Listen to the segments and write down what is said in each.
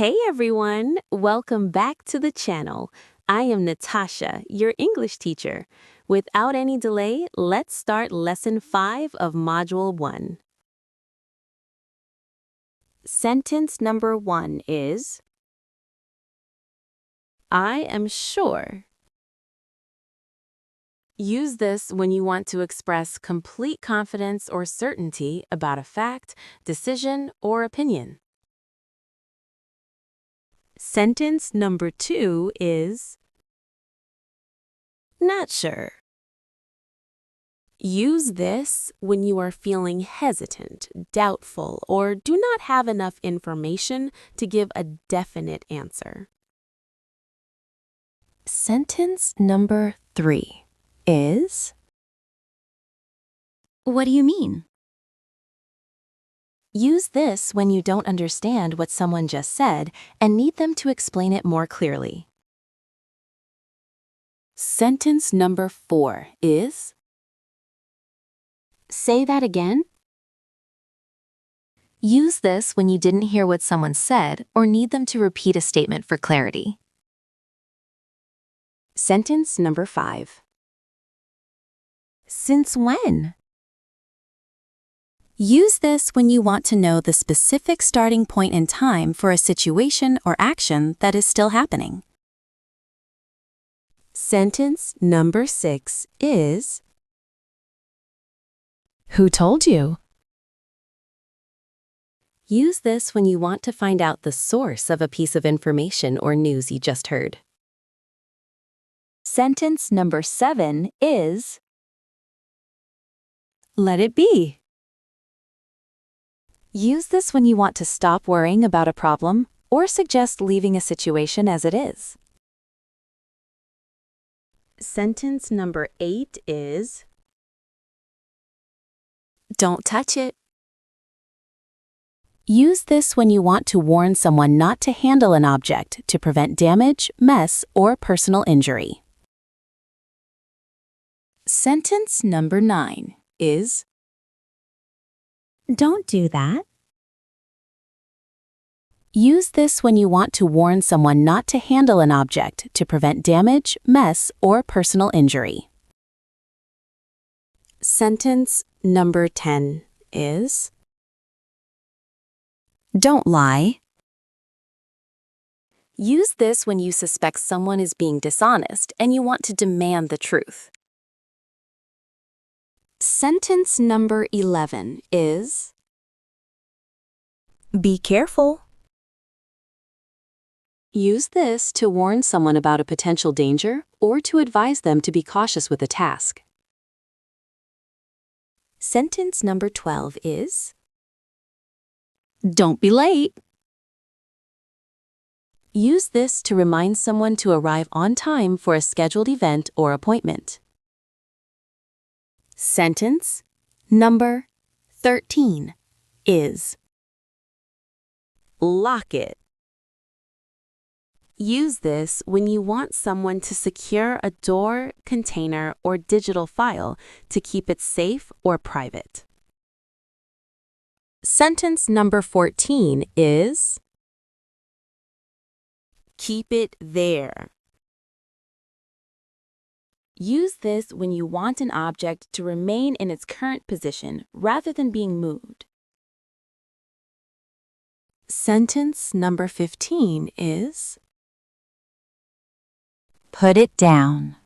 Hey everyone, welcome back to the channel. I am Natasha, your English teacher. Without any delay, let's start Lesson 5 of Module 1. Sentence number 1 is, I am sure. Use this when you want to express complete confidence or certainty about a fact, decision, or opinion. Sentence number 2 is, not sure. Use this when you are feeling hesitant, doubtful, or do not have enough information to give a definite answer. Sentence number 3 is, What do you mean? use this when you don't understand what someone just said and need them to explain it more clearly. Sentence number 4 is, say that again. Use this when you didn't hear what someone said or need them to repeat a statement for clarity. Sentence number 5. Since when? Use this when you want to know the specific starting point in time for a situation or action that is still happening. Sentence number 6 is, who told you? Use this when you want to find out the source of a piece of information or news you just heard. Sentence number 7 is, let it be. Use this when you want to stop worrying about a problem or suggest leaving a situation as it is. Sentence number 8 is, don't touch it. Use this when you want to warn someone not to handle an object to prevent damage, mess, or personal injury. Sentence number 9 is, don't do that. Use this when you want to warn someone not to handle an object to prevent damage, mess, or personal injury. Sentence number 10 is, don't lie. Use this when you suspect someone is being dishonest and you want to demand the truth. Sentence number 11 is, be careful. Use this to warn someone about a potential danger or to advise them to be cautious with a task. Sentence number 12 is, don't be late. Use this to remind someone to arrive on time for a scheduled event or appointment. Sentence number 13 is, lock it. Use this when you want someone to secure a door, container, or digital file to keep it safe or private. Sentence number 14 is, keep it there. Use this when you want an object to remain in its current position rather than being moved. Sentence number 15 is, put it down.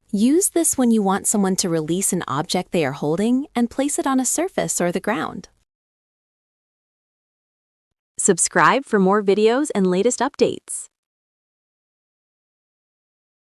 Use this when you want someone to release an object they are holding and place it on a surface or the ground. Subscribe for more videos and latest updates.